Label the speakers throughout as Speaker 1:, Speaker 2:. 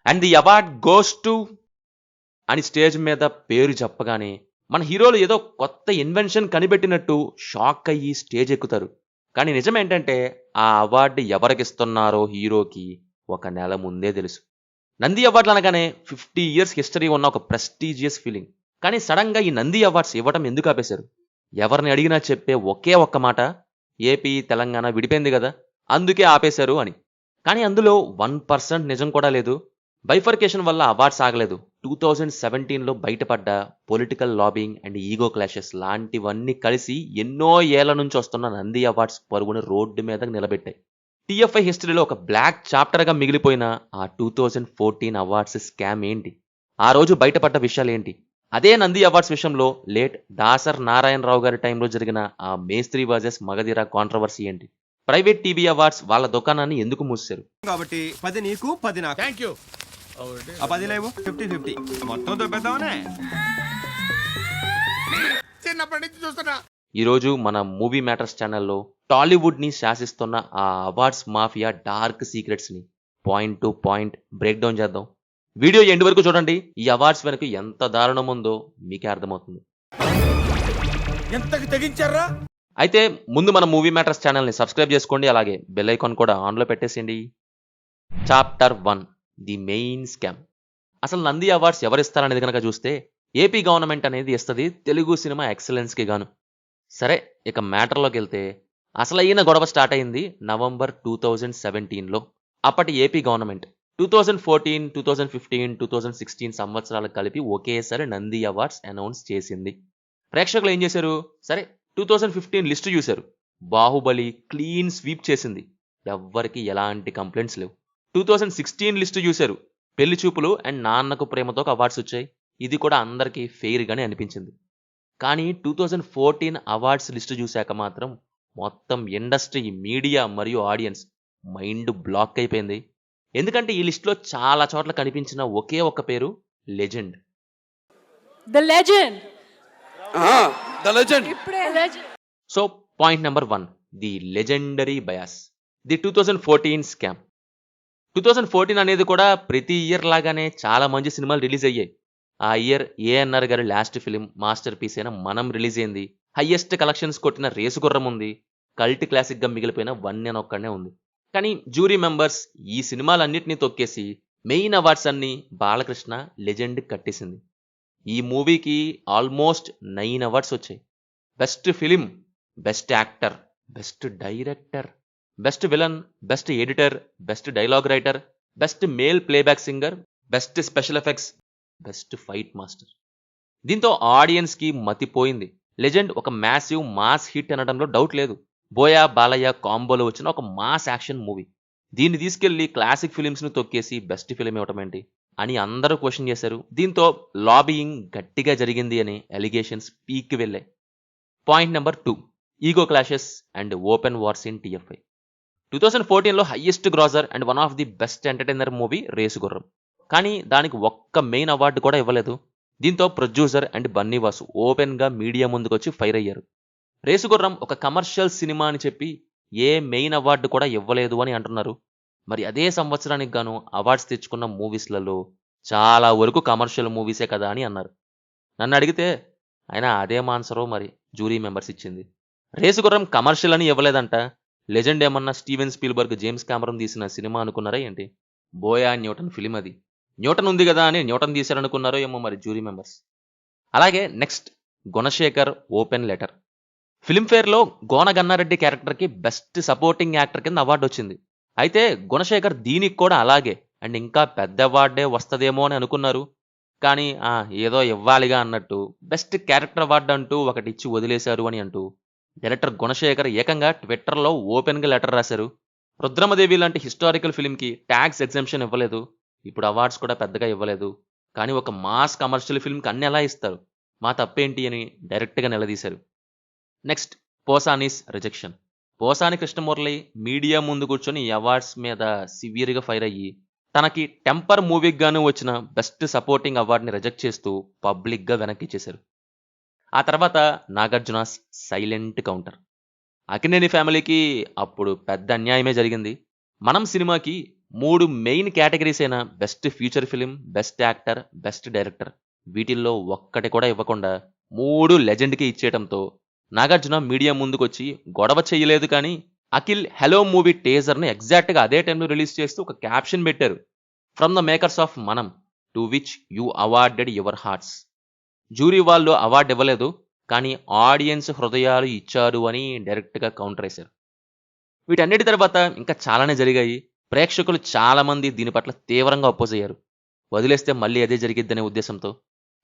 Speaker 1: And the award goes to అని stage మీద పేరు చెప్పగానే మన హీరోలు ఏదో కొత్త ఇన్వెన్షన్ కనిపెట్టినట్టు షాక్ అయ్యి స్టేజ్ ఎక్కుతారు. కానీ నిజమేంటంటే ఆ అవార్డు ఎవరికిస్తున్నారో హీరోకి ఒక నెల ముందే తెలుసు. నంది అవార్డులు అనగానే 50 ఇయర్స్ హిస్టరీ ఉన్న ఒక ప్రెస్టీజియస్ ఫీలింగ్. కానీ సడన్గా ఈ నంది అవార్డ్స్ ఇవ్వడం ఎందుకు ఆపేశారు? ఎవరిని అడిగినా చెప్పే ఒకే ఒక్క మాట, ఏపీ తెలంగాణ విడిపోయింది కదా అందుకే ఆపేశారు అని. కానీ అందులో 1% నిజం కూడా లేదు. బైఫర్కేషన్ వల్ల అవార్డ్స్ ఆగలేదు. 2017లో బయటపడ్డ political lobbying and ego clashes లాంటివన్నీ కలిసి ఎన్నో ఏళ్ల నుంచి వస్తున్న నంది అవార్డ్స్ పరుగును రోడ్డు మీద నిలబెట్టాయి. టీఎఫ్ఐ హిస్టరీలో ఒక బ్లాక్ చాప్టర్గా మిగిలిపోయిన ఆ 2014 అవార్డ్స్ స్కామ్ ఏంటి? ఆ రోజు బయటపడ్డ విషయాలేంటి? అదే నంది అవార్డ్స్ విషయంలో లేట్ దాసర్ నారాయణరావు గారి టైంలో జరిగిన ఆ మేస్త్రి వర్సెస్ మగధీర కాంట్రవర్సీ ఏంటి? ప్రైవేట్ టీవీ అవార్డ్స్ వాళ్ళ దుకాణాన్ని ఎందుకు మూసారు?
Speaker 2: కాబట్టి 10 నీకు 10 నాకు.
Speaker 3: Thank you.
Speaker 2: ఆ 10 లేవు 50-50 మొత్తం దొబ్బేద్దామనే.
Speaker 3: చిన్నప్పటి నుంచి చూస్తున్నా.
Speaker 1: ఈరోజు మన మూవీ మ్యాటర్స్ ఛానల్లో టాలీవుడ్ని శాసిస్తున్న ఆ అవార్డ్స్ మాఫియా డార్క్ సీక్రెట్స్ని point to point break down చేద్దాం. వీడియో ఎండ్ వరకు చూడండి. ఈ అవార్డ్స్ వెనక ఎంత దారుణం ఉందో మీకే అర్థమవుతుంది.
Speaker 3: ఎంతకి తెగించారా?
Speaker 1: అయితే ముందు మన మూవీ మ్యాటర్స్ ఛానల్ని సబ్స్క్రైబ్ చేసుకోండి. అలాగే బెల్ ఐకాన్ కూడా ఆన్లో పెట్టేసేయండి. Chapter 1 the main scam. అసలు నంది అవార్డ్స్ ఎవరిస్తారనేది కనుక చూస్తే ఏపీ గవర్నమెంట్ అనేది ఇస్తుంది తెలుగు సినిమా ఎక్సలెన్స్కి గాను. సరే, ఇక మ్యాటర్లోకి వెళ్తే అసలైన గొడవ స్టార్ట్ అయింది నవంబర్ 2017లో. అప్పటి ఏపీ గవర్నమెంట్ 2014, 2015, 2016 సంవత్సరాలు కలిపి ఒకేసారి నంది అవార్డ్స్ అనౌన్స్ చేసింది. ప్రేక్షకులు ఏం చేశారు? సరే, 2015 లిస్టు చూశారు. బాహుబలి క్లీన్ స్వీప్ చేసింది. ఎవ్వరికి ఎలాంటి కంప్లైంట్స్ లేవు. 2016 లిస్టు చూశారు. పెళ్లి చూపులు అండ్ నాన్నకు ప్రేమతో అవార్డ్స్ వచ్చాయి. ఇది కూడా అందరికీ ఫెయిర్గానే అనిపించింది. కానీ 2014 అవార్డ్స్ లిస్టు చూశాక మాత్రం మొత్తం ఇండస్ట్రీ, మీడియా మరియు ఆడియన్స్ మైండ్ బ్లాక్ అయిపోయింది. ఎందుకంటే ఈ లిస్టులో చాలా చోట్ల కనిపించిన ఒకే ఒక్క పేరు legend.
Speaker 4: The legend.
Speaker 3: The legend.
Speaker 1: So point number 1, the legendary bias, the 2014 scam. 2014 అనేది కూడా ప్రతి ఇయర్ లాగానే చాలా మంచి సినిమాలు రిలీజ్ అయ్యాయి. ఆ ఇయర్ ఏఎన్ఆర్ గారి లాస్ట్ ఫిలిం మాస్టర్ పీస్ అయిన మనం రిలీజ్ అయింది. హైయెస్ట్ కలెక్షన్స్ కొట్టిన రేసుగుర్రం ఉంది. కల్ట్ క్లాసిక్గా మిగిలిపోయిన వన్ నేను ఒక్కడనే ఉంది. కానీ జ్యూరీ మెంబర్స్ ఈ సినిమాలన్నింటినీ తొక్కేసి మెయిన్ అవార్డ్స్ అన్ని బాలకృష్ణ లెజెండ్ కట్టేసింది. ఈ మూవీకి ఆల్మోస్ట్ 9 అవార్డ్స్ వచ్చాయి. Best film, best actor, best director, best villain, best editor, best dialogue writer, best male playback singer, best special effects, best fight master. దీంతో ఆడియన్స్కి మతిపోయింది. లెజెండ్ ఒక massive mass hit అనడంలో doubt లేదు. Buoy Balayya కాంబోలో వచ్చిన ఒక mass action movie. దీన్ని తీసుకెళ్లి క్లాసిక్ ఫిలిమ్స్ను తొక్కేసి బెస్ట్ ఫిలిం ఇవ్వటం ఏంటి అని అందరూ క్వశ్చన్ చేశారు. దీంతో లాబియింగ్ గట్టిగా జరిగింది అని ఎలిగేషన్స్ పీక్కి వెళ్ళాయి. Point number 2, ego clashes and open wars in TFI. 2014లో highest grosser and one of the best entertainer movie Race Gurram. కానీ దానికి ఒక్క మెయిన్ అవార్డు కూడా ఇవ్వలేదు. దీంతో ప్రొడ్యూసర్ అండ్ బన్నీవాసు ఓపెన్గా మీడియా ముందుకొచ్చి ఫైర్ అయ్యారు. రేసుగుర్రం ఒక కమర్షియల్ సినిమా అని చెప్పి ఏ మెయిన్ అవార్డు కూడా ఇవ్వలేదు అని అంటున్నారు. మరి అదే సంవత్సరానికి గాను అవార్డ్స్ తెచ్చుకున్న మూవీస్లలో చాలా వరకు కమర్షియల్ మూవీసే కదా అని అన్నారు. నన్ను అడిగితే అయినా అదే ఆన్సరో మరి జ్యూరీ మెంబర్స్ ఇచ్చింది. రేసుగుర్రం కమర్షియల్ అని ఇవ్వలేదంట. లెజెండ్ ఏమన్నా స్టీవెన్ స్పీల్బర్గ్, జేమ్స్ కెమెరన్ తీసిన సినిమా అనుకున్నారా ఏంటి? బోయా న్యూటన్ ఫిలిం అది. న్యూటన్ ఉంది కదా అని న్యూటన్ తీశారనుకున్నారో ఏమో మరి జ్యూరీ మెంబర్స్. అలాగే నెక్స్ట్, గుణశేఖర్ ఓపెన్ లెటర్. ఫిల్మ్ఫేర్లో గోన గన్నారెడ్డి క్యారెక్టర్కి బెస్ట్ సపోర్టింగ్ యాక్టర్ కింద అవార్డు వచ్చింది. అయితే గుణశేఖర్ దీనికి కూడా అలాగే అండ్ ఇంకా పెద్ద అవార్డే వస్తుందేమో అని అనుకున్నారు. కానీ ఏదో ఇవ్వాలిగా అన్నట్టు బెస్ట్ క్యారెక్టర్ అవార్డు అంటూ ఒకటి ఇచ్చి వదిలేశారు అని అంటూ డైరెక్టర్ గుణశేఖర్ ఏకంగా ట్విట్టర్లో ఓపెన్గా లెటర్ రాశారు. రుద్రమదేవి లాంటి హిస్టారికల్ ఫిల్మ్కి ట్యాక్స్ ఎగ్జంప్షన్ ఇవ్వలేదు. ఇప్పుడు అవార్డ్స్ కూడా పెద్దగా ఇవ్వలేదు. కానీ ఒక మాస్ కమర్షియల్ ఫిల్మ్కి అన్ని ఎలా ఇస్తారు? మా తప్పేంటి అని డైరెక్ట్గా నిలదీశారు. Next, Posani's rejection. Posani Krishna Murali media ముందు కూర్చొని ఈ అవార్డ్స్ మీద సివియర్గా ఫైర్ అయ్యి తనకి టెంపర్ మూవీకి గాను వచ్చిన బెస్ట్ సపోర్టింగ్ అవార్డుని రిజెక్ట్ చేస్తూ పబ్లిక్గా వెనక్కి ఇచ్చేశారు. ఆ తర్వాత నాగార్జునాస్ సైలెంట్ కౌంటర్. అక్కినేని ఫ్యామిలీకి అప్పుడు పెద్ద అన్యాయమే జరిగింది. మనం సినిమాకి 3 మెయిన్ కేటగిరీస్ అయిన best future film, best actor, best director వీటిల్లో ఒక్కటి కూడా ఇవ్వకుండా 3 లెజెండ్కి ఇచ్చేయడంతో నాగార్జున మీడియా ముందుకొచ్చి గొడవ చేయలేదు, కానీ అఖిల్ హెలో మూవీ టేజర్ని ఎగ్జాక్ట్గా అదే టైంలో రిలీజ్ చేస్తూ ఒక క్యాప్షన్ పెట్టారు, ఫ్రమ్ ద మేకర్స్ ఆఫ్ మనం to which you awarded your hearts. Jury వాళ్ళు అవార్డు ఇవ్వలేదు, కానీ ఆడియన్స్ హృదయాలు ఇచ్చారు అని డైరెక్ట్గా కౌంటర్ వేశారు. వీటన్నిటి తర్వాత ఇంకా చాలానే జరిగాయి. ప్రేక్షకులు చాలామంది దీని పట్ల తీవ్రంగా అపోజ్ అయ్యారు. వదిలేస్తే మళ్ళీ అదే జరిగిద్దనే ఉద్దేశంతో.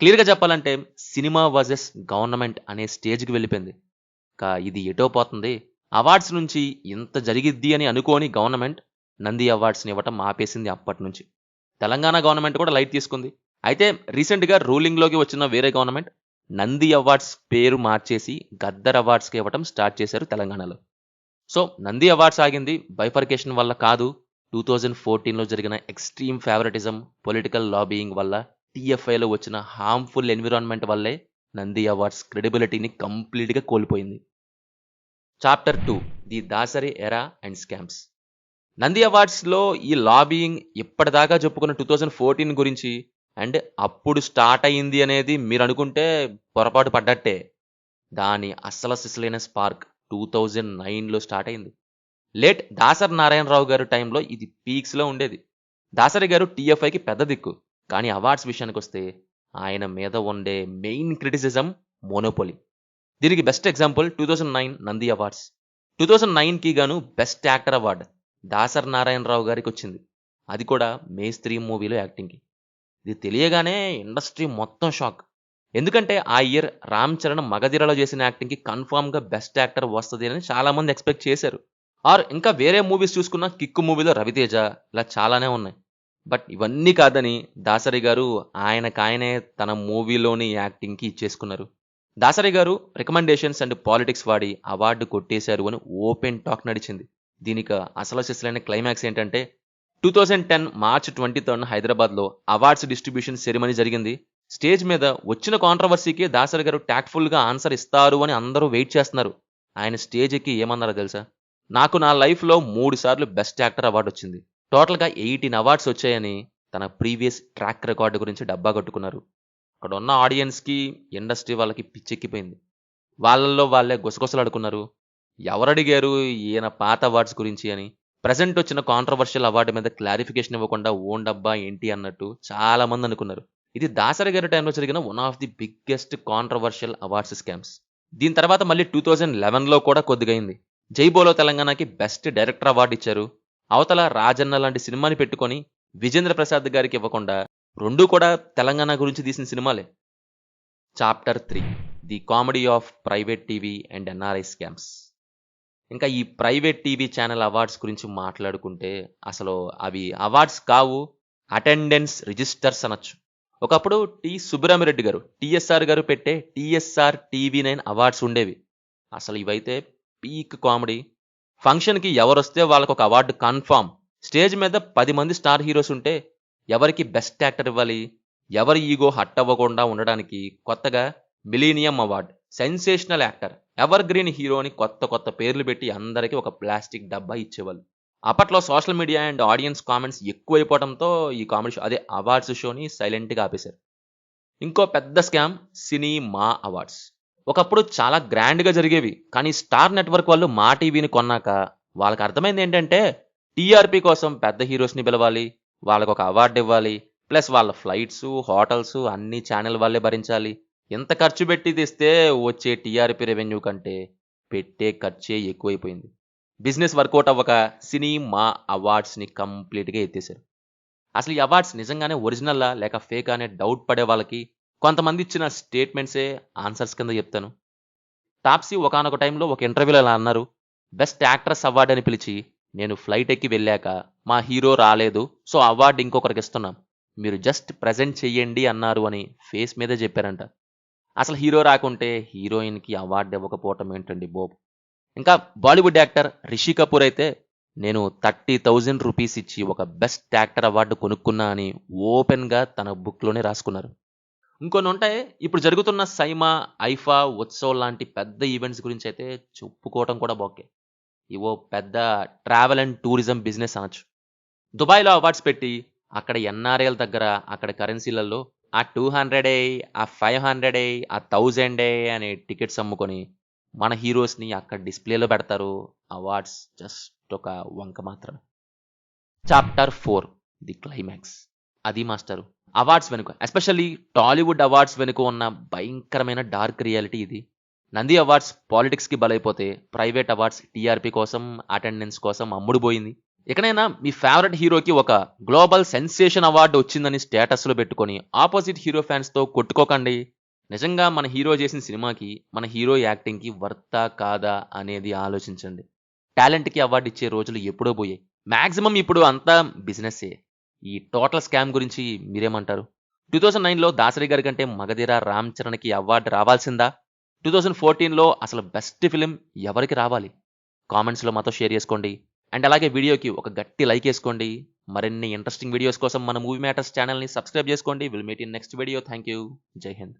Speaker 1: క్లియర్గా చెప్పాలంటే సినిమా వర్సెస్ గవర్నమెంట్ అనే స్టేజ్కి వెళ్ళిపోయింది. ఇది ఎటో పోతుంది. అవార్డ్స్ నుంచి ఇంత జరిగిద్ది అని అనుకోని గవర్నమెంట్ నంది అవార్డ్స్ని ఇవ్వటం ఆపేసింది. అప్పటి నుంచి తెలంగాణ గవర్నమెంట్ కూడా లైట్ తీసుకుంది. అయితే రీసెంట్గా రూలింగ్లోకి వచ్చిన వేరే గవర్నమెంట్ నంది అవార్డ్స్ పేరు మార్చేసి గద్దర్ అవార్డ్స్కి ఇవ్వటం స్టార్ట్ చేశారు తెలంగాణలో. సో నంది అవార్డ్స్ ఆగింది బైఫర్కేషన్ వల్ల కాదు, 2014లో జరిగిన ఎక్స్ట్రీమ్ ఫేవరెటిజం, పొలిటికల్ లాబీయింగ్ వల్ల, టీఎఫ్ఐలో వచ్చిన హార్మ్ఫుల్ ఎన్విరాన్మెంట్ వల్లే నంది అవార్డ్స్ క్రెడిబిలిటీని కంప్లీట్గా కోల్పోయింది. చాప్టర్ 2 ది దాసరి ఎరా అండ్ స్కామ్స్. నంది అవార్డ్స్లో ఈ లాబీయింగ్ ఇప్పటిదాకా చెప్పుకున్న 2014 గురించి అండ్ అప్పుడు స్టార్ట్ అయ్యింది అనేది మీరు అనుకుంటే పొరపాటు పడ్డట్టే. దాని అస్సలు సిసలైన స్పార్క్ 2009లో స్టార్ట్ అయింది. లేట్ దాసరి నారాయణరావు గారు టైంలో ఇది పీక్స్లో ఉండేది. దాసరి గారు టీఎఫ్ఐకి పెద్ద దిక్కు, కానీ అవార్డ్స్ విషయానికి వస్తే ఆయన మీద ఉండే మెయిన్ క్రిటిసిజం మోనోపోలీ. దీనికి బెస్ట్ ఎగ్జాంపుల్ 2009 నంది అవార్డ్స్. 2009కి గాను best actor award Dasari Narayanarao గారికి వచ్చింది. అది కూడా మేస్త్రీ మూవీలో యాక్టింగ్కి. ఇది తెలియగానే ఇండస్ట్రీ మొత్తం షాక్. ఎందుకంటే ఆ ఇయర్ రామ్ చరణ్ మగధీరలో చేసిన యాక్టింగ్కి కన్ఫామ్గా బెస్ట్ యాక్టర్ వస్తుంది అని చాలామంది ఎక్స్పెక్ట్ చేశారు. ఆర్ ఇంకా వేరే మూవీస్ చూసుకున్న కిక్కు మూవీలో రవితేజ, ఇలా చాలానే ఉన్నాయి. బట్ ఇవన్నీ కాదని దాసరి గారు ఆయనకాయనే తన మూవీలోని యాక్టింగ్కి ఇచ్చేసుకున్నారు. దాసరి గారు రికమెండేషన్స్ అండ్ పాలిటిక్స్ వాడి అవార్డు కొట్టేశారు అని ఓపెన్ టాక్ నడిచింది. దీనికి అసలు సిసలైన క్లైమాక్స్ ఏంటంటే 2010 మార్చ్ 23 హైదరాబాద్లో అవార్డ్స్ డిస్ట్రిబ్యూషన్ సెరిమనీ జరిగింది. స్టేజ్ మీద వచ్చిన కాంట్రవర్సీకి దాసరి గారు ట్యాక్ట్ఫుల్గా ఆన్సర్ ఇస్తారు అని అందరూ వెయిట్ చేస్తున్నారు. ఆయన స్టేజ్ ఎక్కి ఏమన్నారో తెలుసా? నాకు నా లైఫ్లో 3 సార్లు బెస్ట్ యాక్టర్ అవార్డు వచ్చింది, టోటల్గా 18 అవార్డ్స్ వచ్చాయని తన ప్రీవియస్ ట్రాక్ రికార్డు గురించి డబ్బా కట్టుకున్నారు. అక్కడ ఉన్న ఆడియన్స్కి, ఇండస్ట్రీ వాళ్ళకి పిచ్చెక్కిపోయింది. వాళ్ళల్లో వాళ్ళే గుసగుసలాడుకున్నారు. ఎవరడిగారు ఈయన పాత అవార్డ్స్ గురించి అని. ప్రజెంట్ వచ్చిన కాంట్రవర్షియల్ అవార్డు మీద క్లారిఫికేషన్ ఇవ్వకుండా ఓన్ డబ్బా ఏంటి అన్నట్టు చాలా మంది అనుకున్నారు. ఇది దాసరి గారి టైంలో జరిగిన one of the biggest controversial awards scams. దీని తర్వాత మళ్ళీ 2011లో కూడా కొద్దిగైంది. జైబోలో తెలంగాణకి బెస్ట్ డైరెక్టర్ అవార్డు ఇచ్చారు. అవతల రాజన్న లాంటి సినిమాని పెట్టుకొని విజేంద్ర ప్రసాద్ గారికి ఇవ్వకుండా రెండూ కూడా తెలంగాణ గురించి తీసిన సినిమాలే. Chapter 3 the comedy of private TV and NRI scams. ఇంకా ఈ ప్రైవేట్ టీవీ ఛానల్ అవార్డ్స్ గురించి మాట్లాడుకుంటే అసలు అవి అవార్డ్స్ కావు, అటెండెన్స్ రిజిస్టర్స్ అనొచ్చు. ఒకప్పుడు టి సుబ్బరామిరెడ్డి గారు, టిఎస్ఆర్ గారు పెట్టే టిఎస్ఆర్ టీవీ9 అవార్డ్స్ ఉండేవి. అసలు ఇవైతే పీక్ కామెడీ. ఫంక్షన్కి ఎవరొస్తే వాళ్ళకు ఒక అవార్డు కన్ఫామ్. స్టేజ్ మీద 10 మంది స్టార్ హీరోస్ ఉంటే ఎవరికి బెస్ట్ యాక్టర్ ఇవ్వాలి, ఎవరి ఈగో హట్ అవ్వకుండా ఉండడానికి కొత్తగా millennium award, sensational actor, ever green hero అని కొత్త కొత్త పేర్లు పెట్టి అందరికీ ఒక ప్లాస్టిక్ డబ్బా ఇచ్చేవాళ్ళు. అప్పట్లో social media and audience comments ఎక్కువైపోవడంతో ఈ కామెడీ షో, అదే అవార్డ్స్ షోని సైలెంట్గా ఆపేశారు. ఇంకో పెద్ద స్కామ్ సినీ మా అవార్డ్స్. ఒకప్పుడు చాలా గ్రాండ్గా జరిగేవి, కానీ స్టార్ నెట్వర్క్ వాళ్ళు మా టీవీని కొన్నాక వాళ్ళకి అర్థమైంది ఏంటంటే టీఆర్పీ కోసం పెద్ద హీరోస్ని పిలవాలి, వాళ్ళకు ఒక అవార్డు ఇవ్వాలి, ప్లస్ వాళ్ళ ఫ్లైట్స్, హోటల్స్ అన్ని ఛానల్ వాళ్ళే భరించాలి. ఎంత ఖర్చు పెట్టి తెస్తే వచ్చే టీఆర్పీ రెవెన్యూ కంటే పెట్టే ఖర్చే ఎక్కువైపోయింది. బిజినెస్ వర్కౌట్ అవ్వక సినీ మా అవార్డ్స్ని కంప్లీట్గా ఎత్తేశారు. అసలు ఈ అవార్డ్స్ నిజంగానే ఒరిజినల్లా లేక ఫేక్ అనే డౌట్ పడే వాళ్ళకి కొంతమంది ఇచ్చిన స్టేట్మెంట్సే ఆన్సర్స్ కింద చెప్తాను. తాప్సీ ఒకానొక టైంలో ఒక ఇంటర్వ్యూలో ఇలా అన్నారు, బెస్ట్ యాక్ట్రెస్ అవార్డు అని పిలిచి నేను ఫ్లైట్ ఎక్కి వెళ్ళాక మా హీరో రాలేదు, సో అవార్డు ఇంకొకరికి ఇస్తున్నాం, మీరు జస్ట్ ప్రజెంట్ చెయ్యండి అన్నారు అని ఫేస్ మీదే చెప్పారంట. అసలు హీరో రాకుంటే హీరోయిన్కి అవార్డు ఇవ్వకపోవటం ఏంటండి బోబ్. ఇంకా బాలీవుడ్ యాక్టర్ రిషి కపూర్ అయితే నేను 30,000 రూపీస్ ఇచ్చి ఒక బెస్ట్ యాక్టర్ అవార్డు కొనుక్కున్నా అని ఓపెన్గా తన బుక్లోనే రాసుకున్నారు. ఇంకొన్ని ఉంటాయి. ఇప్పుడు జరుగుతున్న సైమా, ఐఫా, ఉత్సవ్ లాంటి పెద్ద ఈవెంట్స్ గురించి అయితే చెప్పుకోవటం కూడా బోకే. ఇవో పెద్ద ట్రావెల్ అండ్ టూరిజం బిజినెస్ అనొచ్చు. దుబాయ్లో అవార్డ్స్ పెట్టి అక్కడ ఎన్ఆర్ఐల దగ్గర అక్కడ కరెన్సీలలో ఆ 200 ఆ 500 ఆ 1000 అనే టికెట్స్ అమ్ముకొని మన హీరోస్ని అక్కడ డిస్ప్లేలో పెడతారు. అవార్డ్స్ జస్ట్ ఒక వంక మాత్రమే. Chapter 4 the climax. అది మాస్టరు అవార్డ్స్ వెనుక, ఎస్పెషల్లీ టాలీవుడ్ అవార్డ్స్ వెనుక ఉన్న భయంకరమైన డార్క్ రియాలిటీ ఇది. నంది అవార్డ్స్ పాలిటిక్స్కి బలైపోతే ప్రైవేట్ అవార్డ్స్ టీఆర్పీ కోసం అటెండెన్స్ కోసం అమ్ముడుపోయింది. ఎక్కడైనా మీ ఫేవరెట్ హీరోకి ఒక గ్లోబల్ సెన్సేషన్ అవార్డు వచ్చిందని స్టేటస్లో పెట్టుకొని ఆపోజిట్ హీరో ఫ్యాన్స్తో కొట్టుకోకండి. నిజంగా మన హీరో చేసిన సినిమాకి మన హీరో యాక్టింగ్కి వర్తా కాదా అనేది ఆలోచించండి. టాలెంట్కి అవార్డు ఇచ్చే రోజులు ఎప్పుడో పోయాయి. మ్యాక్సిమం ఇప్పుడు అంతా బిజినెస్సే. ఈ టోటల్ స్కామ్ గురించి మీరేమంటారు? 2009లో దాసరి గారి కంటే మగధీర రామ్ చరణ్కి అవార్డు రావాల్సిందా? 2014లో అసలు బెస్ట్ ఫిలిం ఎవరికి రావాలి? కామెంట్స్లో మాతో షేర్ చేసుకోండి. అండ్ అలాగే వీడియోకి ఒక గట్టి లైక్ వేసుకోండి. మరిన్ని ఇంట్రెస్టింగ్ వీడియోస్ కోసం మన మూవీ మ్యాటర్స్ ఛానల్ని సబ్స్క్రైబ్ చేసుకోండి. Will meet in next video. Thank you. జై హింద్.